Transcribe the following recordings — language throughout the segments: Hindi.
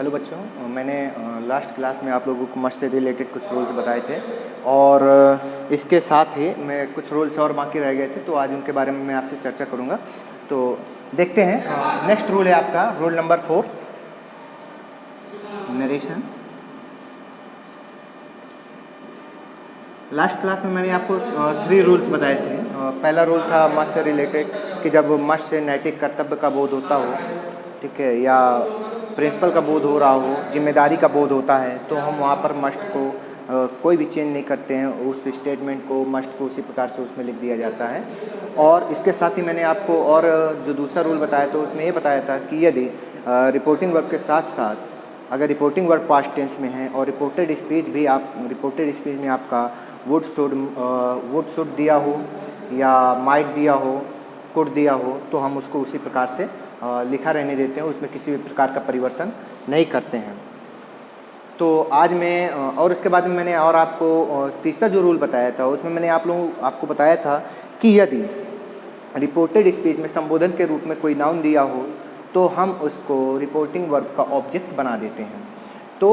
हेलो बच्चों, मैंने लास्ट क्लास में आप लोगों को मस्ट से रिलेटेड कुछ रूल्स बताए थे और इसके साथ ही मैं कुछ रूल्स और बाकी रह गए थे, तो आज उनके बारे में मैं आपसे चर्चा करूंगा। तो देखते हैं। नेक्स्ट रूल है आपका rule number 4, narration. Last class में मैंने आपको 3 रूल्स बताए थे। पहला रूल था मस्ट से रिलेटेड कि जब मस्ट से नैतिक कर्तव्य का बोध होता हो, ठीक है, या प्रिंसिपल का बोध हो रहा हो, जिम्मेदारी का बोध होता है, तो हम वहाँ पर मस्ट को कोई भी चेंज नहीं करते हैं, उस स्टेटमेंट को मस्ट को उसी प्रकार से उसमें लिख दिया जाता है। और इसके साथ ही मैंने आपको और जो दूसरा रूल बताया तो उसमें ये बताया था कि यदि रिपोर्टिंग वर्क के साथ साथ अगर रिपोर्टिंग वर्क पास्ट टेंस में है और रिपोर्टेड स्पीच में आपका वुड शुड दिया हो या माइट दिया हो, कुड दिया हो, तो हम उसको उसी प्रकार से लिखा रहने देते हैं, उसमें किसी भी प्रकार का परिवर्तन नहीं करते हैं। तो आज मैं और उसके बाद में मैंने और आपको तीसरा जो रूल बताया था उसमें मैंने आपको बताया था कि यदि रिपोर्टेड स्पीच में संबोधन के रूप में कोई नाउन दिया हो तो हम उसको रिपोर्टिंग वर्ब का ऑब्जेक्ट बना देते हैं। तो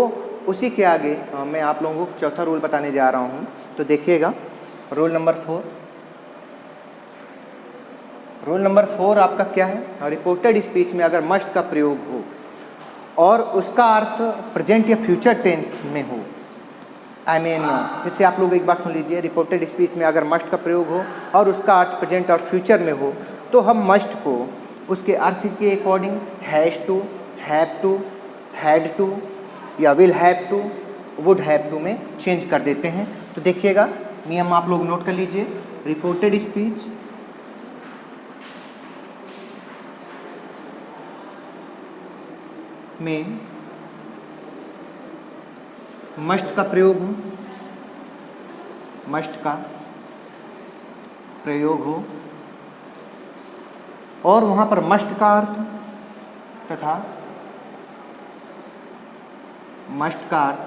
उसी के आगे मैं आप लोगों को चौथा रूल बताने जा रहा हूँ, तो देखिएगा। रूल नंबर 4 आपका क्या है? रिपोर्टेड स्पीच में अगर मस्ट का प्रयोग हो और उसका अर्थ प्रेजेंट या फ्यूचर टेंस में हो, फिर से आप लोग एक बार सुन लीजिए। रिपोर्टेड स्पीच में अगर मस्ट का प्रयोग हो और उसका अर्थ प्रेजेंट और फ्यूचर में हो, तो हम मस्ट को उसके अर्थ के according has to, have to, had to या will have to, would have to में चेंज कर देते हैं। तो देखिएगा, नियम आप लोग नोट कर लीजिए। रिपोर्टेड स्पीच में मस्ट का प्रयोग हो और वहां पर मस्ट का अर्थ तथा मस्ट का अर्थ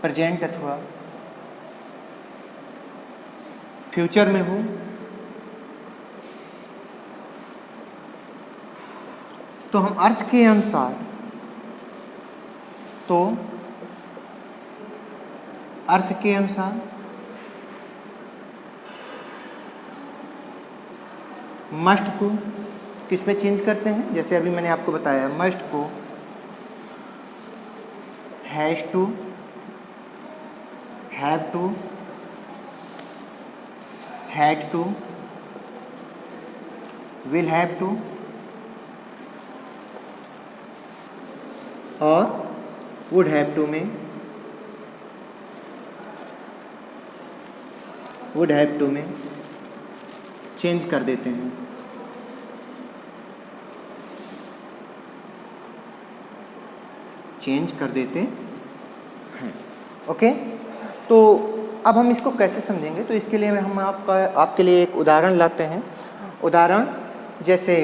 प्रेजेंट अथवा फ्यूचर में हो, तो हम अर्थ के अनुसार मस्ट को किस में चेंज करते हैं? जैसे अभी मैंने आपको बताया, मस्ट को has to, have to, had to, will have to और वुड हैव टू में चेंज कर देते हैं। ओके, तो अब हम इसको कैसे समझेंगे? तो इसके लिए हम आपके लिए एक उदाहरण लाते हैं। उदाहरण जैसे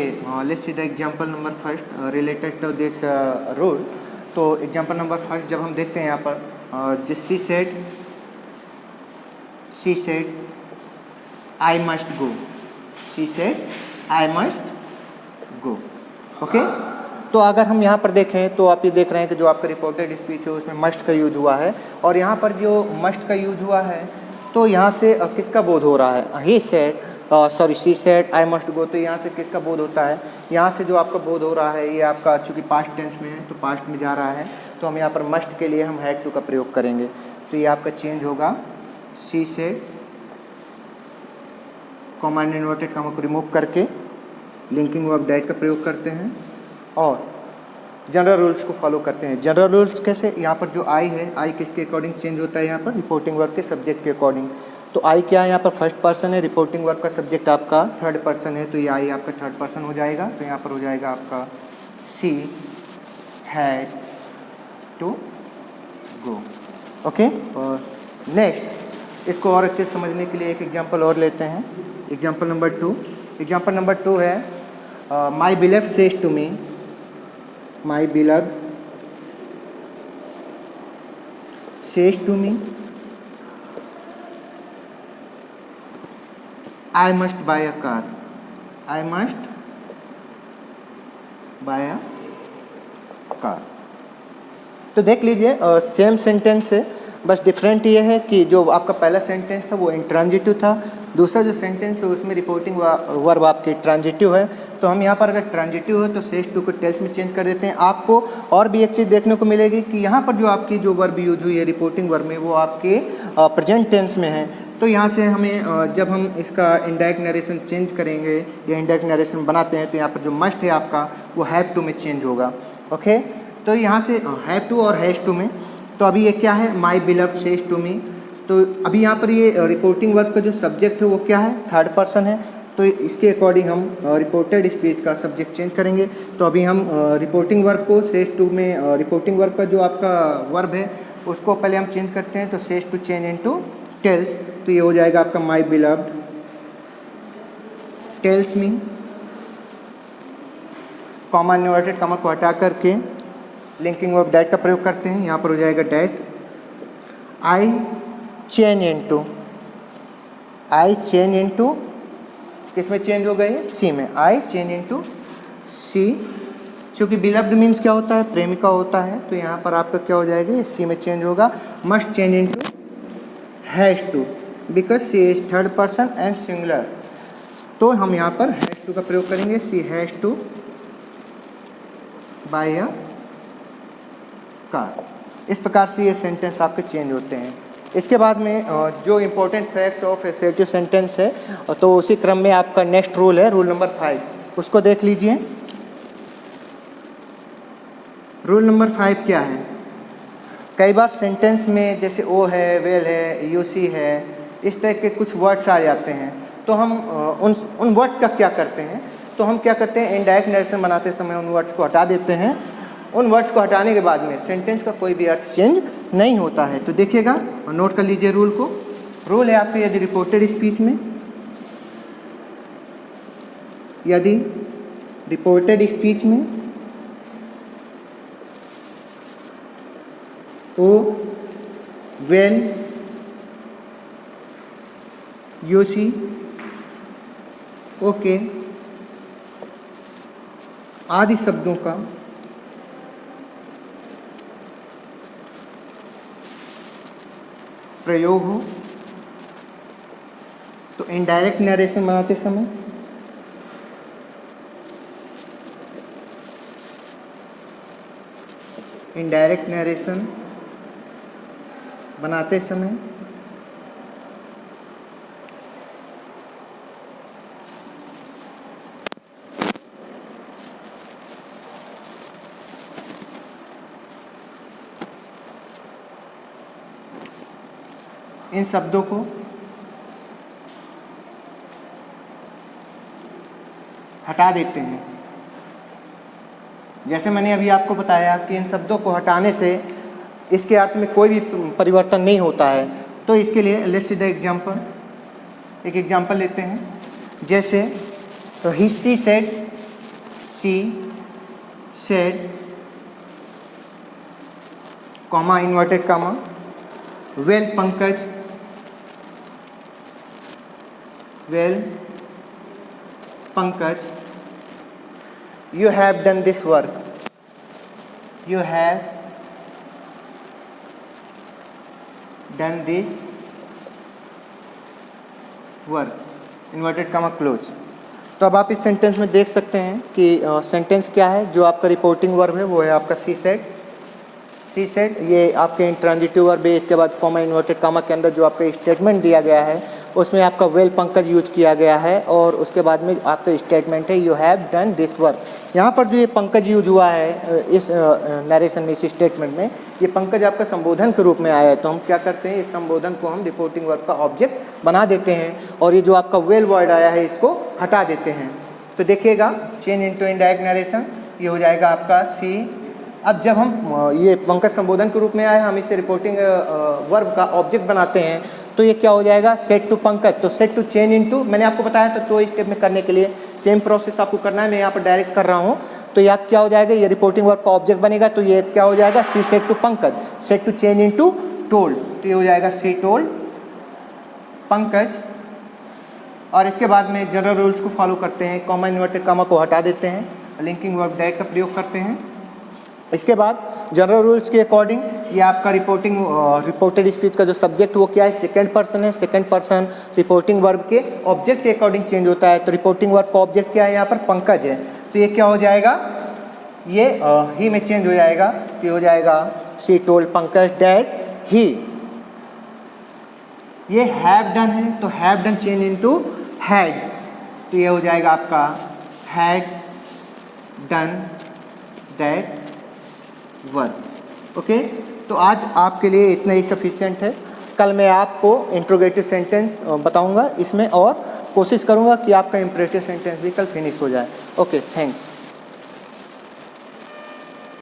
let's see the example number first related to this rule. तो एग्जांपल नंबर फर्स्ट जब हम देखते हैं यहाँ पर, she said I must go, she said I must go. Okay, तो अगर हम यहाँ पर देखें तो आप ये देख रहे हैं कि जो आपका रिपोर्टेड स्पीच है उसमें मस्ट का यूज हुआ है, और यहाँ पर जो मस्ट का यूज हुआ है तो यहाँ से किसका बोध हो रहा है? He said she said I must गो, तो यहाँ से किसका बोध होता है? यहाँ से जो आपका बोध हो रहा है ये आपका चूँकि पास्ट टेंस में है तो पास्ट में जा रहा है, तो हम यहाँ पर मस्ट के लिए हम हैड टू का प्रयोग करेंगे। तो ये आपका चेंज होगा, she said comma inverted comma को रिमूव करके लिंकिंग वर्ब डैट का प्रयोग करते हैं और जनरल रूल्स को फॉलो करते हैं। जनरल रूल्स कैसे? यहाँ पर जो आई है, आई किसके अकॉर्डिंग चेंज होता है? यहाँ पर रिपोर्टिंग वर्ब के सब्जेक्ट के अकॉर्डिंग। तो आई क्या है? यहाँ पर फर्स्ट पर्सन है, रिपोर्टिंग वर्ब का सब्जेक्ट आपका थर्ड पर्सन है, तो ये आई आपका थर्ड पर्सन हो जाएगा। तो यहाँ पर हो जाएगा आपका she had to go. Okay, और नेक्स्ट इसको और अच्छे से समझने के लिए एक एग्जाम्पल और लेते हैं। एग्जाम्पल नंबर 2 है, my beloved says to me, My beloved says to me, I must buy a car. I must buy a car. तो देख लीजिए सेम सेंटेंस है, बस डिफरेंट ये है कि जो आपका पहला सेंटेंस था वो इंट्रांजिटिव था, दूसरा जो सेंटेंस है उसमें रिपोर्टिंग वर्ब आपके ट्रांजिटिव है। तो हम यहाँ पर अगर ट्रांजिटिव है तो सेज टू को टेल्स में चेंज कर देते हैं। आपको और भी एक चीज़ देखने को मिलेगी कि यहाँ पर जो आपकी जो वर्ब यूज हुई है रिपोर्टिंग वर्ब में वो आपके प्रेजेंट टेंस में है। तो यहाँ से हमें जब हम इसका इंडायरेक्ट नरेशन चेंज करेंगे या इंडायरेक्ट नरेशन बनाते हैं तो यहाँ पर जो मस्ट है आपका वो हैव टू में चेंज होगा। ओके, तो यहाँ से हैव टू और हैज़ टू में, तो अभी ये क्या है, माई बिलव्ड सेज टू मी। तो अभी यहाँ पर ये रिपोर्टिंग वर्ब का जो सब्जेक्ट है वो क्या है, थर्ड पर्सन है। तो इसके अकॉर्डिंग हम रिपोर्टेड स्पीच का सब्जेक्ट चेंज करेंगे। तो अभी हम रिपोर्टिंग वर्ब को सेज टू में, रिपोर्टिंग वर्ब का जो आपका वर्ब है उसको पहले हम चेंज करते हैं। तो says to change into tells, तो ये हो जाएगा आपका my beloved tells me, comma inverted comma को हटा करके लिंकिंग वर्ब दैट का प्रयोग करते हैं। यहाँ पर हो जाएगा that I change into, I change into किस में चेंज हो गई है, सी में, आई चेंज इनटू सी। चूँकि बिलव्ड मीन्स क्या होता है, प्रेमिका होता है, तो यहाँ पर आपका क्या हो जाएगा, ये सी में चेंज होगा। Must change into has to because she is third person and singular, तो हम यहाँ पर हैज़ टू का प्रयोग करेंगे। She has to buy a car. इस प्रकार से ये सेंटेंस आपके चेंज होते हैं। इसके बाद में जो इम्पोर्टेंट फैक्ट्स ऑफ एफर्टिव सेंटेंस है, तो उसी क्रम में आपका नेक्स्ट रूल है, रूल नंबर 5, उसको देख लीजिए। रूल नंबर 5 क्या है, कई बार सेंटेंस में जैसे ओ है, वेल है, यूसी है, इस तरह के कुछ वर्ड्स आ जाते हैं। तो हम उन वर्ड्स का क्या करते हैं, तो हम क्या करते हैं, इनडायरेक्ट नरेशन बनाते समय उन वर्ड्स को हटा देते हैं। उन वर्ड्स को हटाने के बाद में सेंटेंस का कोई भी अर्थ चेंज नहीं होता है। तो देखिएगा और नोट कर लीजिए रूल को। रूल है आपके, यदि रिपोर्टेड स्पीच में, यदि रिपोर्टेड स्पीच में ओ, वेल, यूसी, ओके आदि शब्दों का प्रयोग हो, तो इनडायरेक्ट नरेशन बनाते समय इनडायरेक्ट नरेशन बनाते समय इन शब्दों को हटा देते हैं। जैसे मैंने अभी आपको बताया कि इन शब्दों को हटाने से इसके अर्थ में कोई भी परिवर्तन नहीं होता है। तो इसके लिए लेट्स सी द एग्जांपल, एक एग्जांपल लेते हैं। जैसे तो ही she said, she said, comma inverted comma, well Pankaj, well Pankaj, you have done this work, you have done this work, inverted comma close. तो अब आप इस सेंटेंस में देख सकते हैं कि सेंटेंस क्या है, जो आपका रिपोर्टिंग वर्ब है वो है आपका सी सेड। सी सेड ये आपके इंट्रांजिटिव वर्ब है। इसके बाद कॉमा इन्वर्टेड कॉमा के अंदर जो आपका स्टेटमेंट दिया गया है उसमें आपका वेल पंकज यूज किया गया है, और उसके बाद में आपका स्टेटमेंट है you have done this work. यहाँ पर जो ये पंकज यूज हुआ है इस नरेशन में, इस स्टेटमेंट में, ये पंकज आपका संबोधन के रूप में आया है। तो हम क्या करते हैं, इस संबोधन को हम रिपोर्टिंग वर्ब का ऑब्जेक्ट बना देते हैं, और ये जो आपका वेल वर्ड आया है इसको हटा देते हैं। तो देखिएगा चेंज इनटू इनडायरेक्ट नरेशन, ये हो जाएगा आपका सी। अब जब हम ये पंकज संबोधन के रूप में आया, हम इसे रिपोर्टिंग वर्ब का ऑब्जेक्ट बनाते हैं, तो ये क्या हो जाएगा, सेट टू पंकज। तो सेट टू चेंज इनटू, मैंने आपको बताया था तो स्टेप में करने के लिए सेम प्रोसेस आपको करना है, मैं यहाँ पर डायरेक्ट कर रहा हूँ। तो यहाँ क्या हो जाएगा, ये रिपोर्टिंग वर्ब का ऑब्जेक्ट बनेगा। तो ये क्या हो जाएगा, she said to Pankaj, said to change into told, तो ये हो जाएगा सी टोल्ड पंकज और इसके बाद में जनरल रूल्स को फॉलो करते हैं, कॉमा इन्वर्टेड कॉमा को हटा देते हैं, लिंकिंग वर्ब दैट का प्रयोग करते हैं। इसके बाद जनरल रूल्स के अकॉर्डिंग ये आपका रिपोर्टेड स्पीच का जो सब्जेक्ट वो क्या है, सेकंड पर्सन है। सेकंड पर्सन रिपोर्टिंग वर्ब के ऑब्जेक्ट के अकॉर्डिंग चेंज होता है। तो रिपोर्टिंग वर्ब का ऑब्जेक्ट क्या है, यहाँ पर पंकज है, तो ये क्या हो जाएगा, ये ही में चेंज हो जाएगा, तो ये हो जाएगा she told Pankaj that he. ये हैव डन है, तो have done change into had, तो ये हो जाएगा आपका had done that verb. Okay, तो आज आपके लिए इतना ही सफिशिएंट है। कल मैं आपको इंट्रोगेटिव सेंटेंस बताऊंगा इसमें, और कोशिश करूंगा कि आपका इंपरेटिव सेंटेंस भी कल फिनिश हो जाए। Okay, thanks.